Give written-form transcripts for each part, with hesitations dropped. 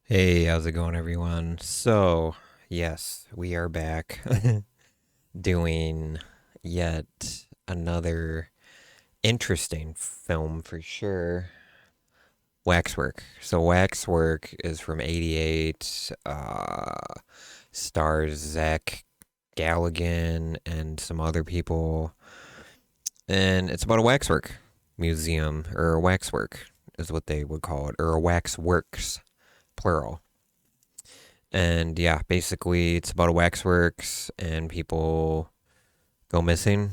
Hey, how's it going, everyone? So, yes, we are back doing yet another interesting film for sure. Waxwork. So, Waxwork is from '88, stars Zach Galligan and some other people. And it's about a waxwork museum, or a waxwork is what they would call it, or a waxworks, plural. And yeah, basically it's about a waxworks and people go missing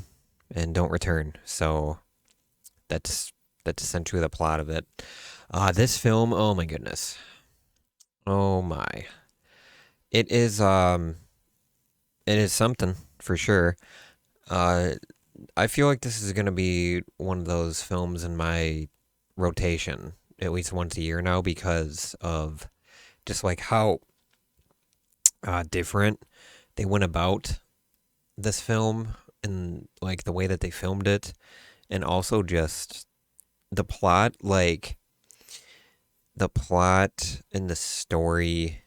and don't return. So that's that's essentially the plot of it. This film, oh my goodness. Oh my. It is it is something for sure. Uh I feel like this is gonna be one of those films in my rotation at least once a year now because of just like how different they went about this film and like the way that they filmed it, and also just the plot, like the plot and the story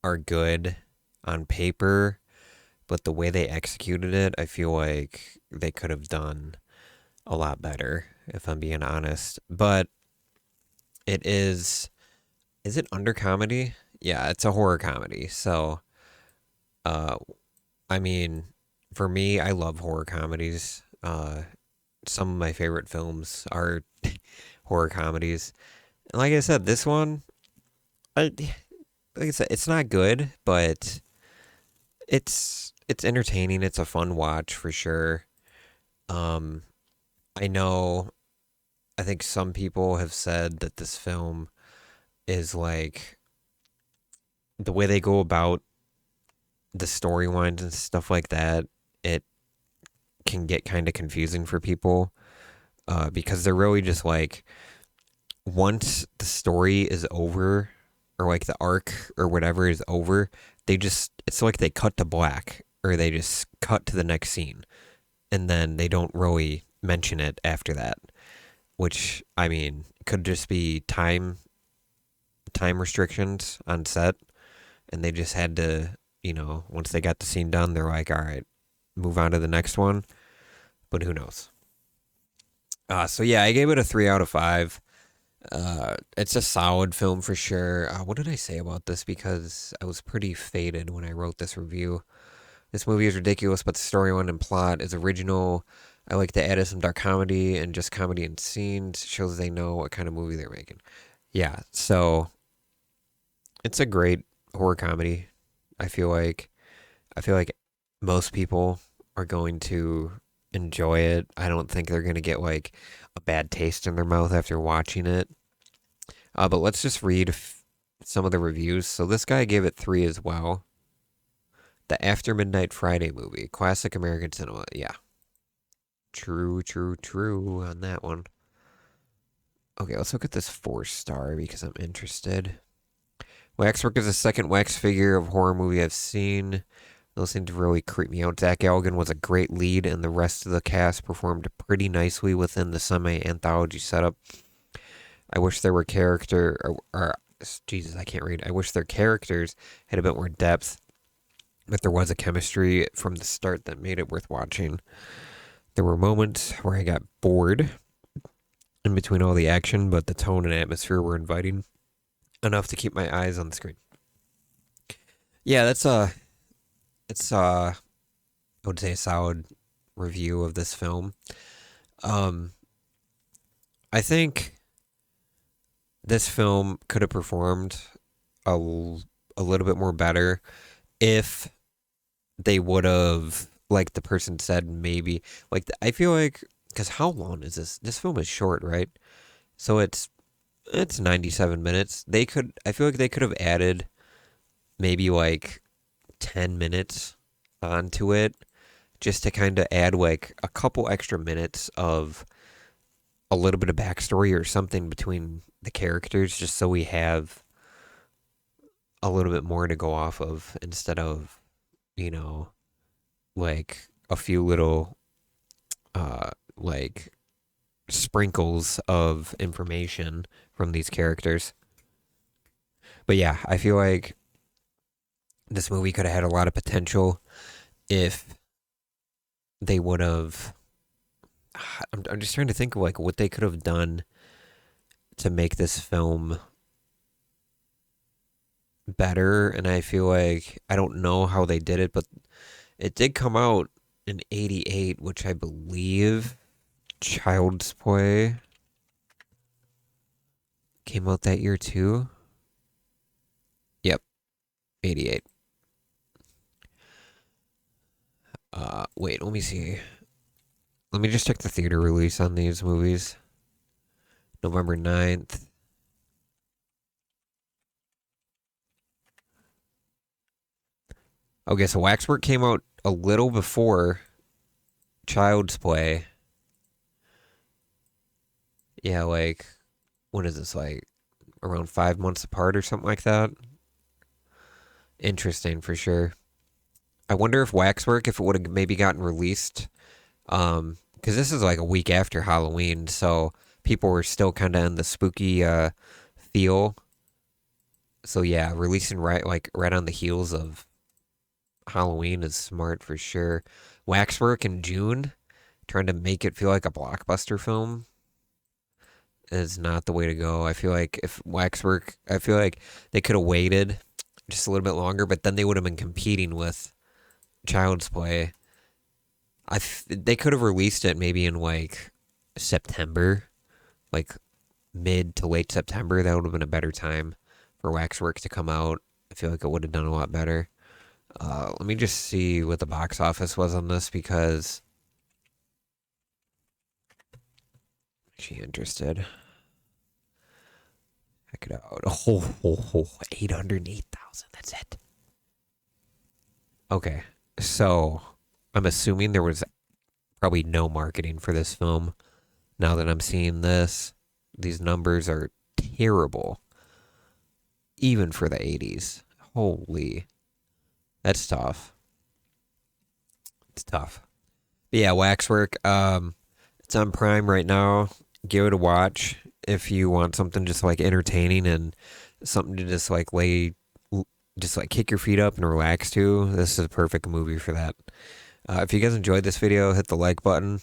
are good on paper, but the way they executed it, I feel like they could have done a lot better, if I'm being honest. But it is it under comedy? Yeah, it's a horror comedy. So, uh, I mean, for me, I love horror comedies. Some of my favorite films are horror comedies. And like I said, this one, like I said, it's not good, but it's entertaining. It's a fun watch for sure. Um, I know. I think some people have said that this film is like the way they go about the storylines and stuff like that. It can get kind of confusing for people because they're really just like once the story is over or like the arc or whatever is over, they just it's like they cut to black or they just cut to the next scene and then they don't really mention it after that, which I mean could just be time restrictions on set and they just had to, once they got the scene done, they're like, all right, move on to the next one, but who knows. So yeah, I gave it a 3 out of 5. It's a solid film for sure. What did I say about this? Because I was pretty faded when I wrote this review. This movie is ridiculous, but the storyline and plot is original. I like to add some dark comedy and just comedy and scenes. Shows they know what kind of movie they're making. Yeah, so it's a great horror comedy. I feel like I feel like most people are going to enjoy it. I don't think they're going to get like a bad taste in their mouth after watching it. But let's just read some of the reviews. So this guy gave it 3 as well. The After Midnight Friday movie, classic American cinema. Yeah, true, true, true on that one. Okay, let's look at this 4-star because I'm interested. Waxwork is the second wax figure of horror movie I've seen. Those things really creep me out. Zach Galligan was a great lead, and the rest of the cast performed pretty nicely within the semi-anthology setup. I wish there were Jesus, I can't read. I wish their characters had a bit more depth, but there was a chemistry from the start that made it worth watching. There were moments where I got bored in between all the action, but the tone and atmosphere were inviting enough to keep my eyes on the screen. Yeah, it's I would say a solid review of this film. Um, I think this film could have performed a, a little bit more better if they would have, like the person said, maybe like I feel like because how long is this? This film is short, right? So it's 97 minutes. I feel like they could have added maybe like 10 minutes onto it just to kind of add like a couple extra minutes of a little bit of backstory or something between the characters, just so we have a little bit more to go off of instead of, you know, like a few little, like sprinkles of information from these characters. But yeah, I feel like this movie could have had a lot of potential if they would have. I'm just trying to think of like what they could have done to make this film better, and I feel like I don't know how they did it, but it did come out in '88, which I believe Child's Play came out that year too. Yep, '88. Wait, let me see. Let me just check the theater release on these movies. November 9th. Okay, so Waxwork came out a little before Child's Play. Yeah, like, what is this, like, around 5 months apart or something like that? Interesting for sure. I wonder if Waxwork, if it would have maybe gotten released, because this is like a week after Halloween, so people were still kind of in the spooky feel. So yeah, releasing right on the heels of Halloween is smart for sure. Waxwork in June, trying to make it feel like a blockbuster film is not the way to go. I feel like if Waxwork, I feel like they could have waited just a little bit longer, but then they would have been competing with Child's Play. They could have released it maybe in like September, like mid to late September. That would have been a better time for Waxwork to come out. I feel like it would have done a lot better. Let me just see what the box office was on this because she interested. Check it out. Oh, 808,000. That's it. Okay. So I'm assuming there was probably no marketing for this film. Now that I'm seeing this, these numbers are terrible, even for the 80s. Holy. That's tough. It's tough. But yeah, Waxwork. It's on Prime right now. Give it a watch if you want something just like entertaining and something to just like just like kick your feet up and relax to. This is a perfect movie for that. If you guys enjoyed this video, hit the like button.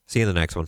See you in the next one.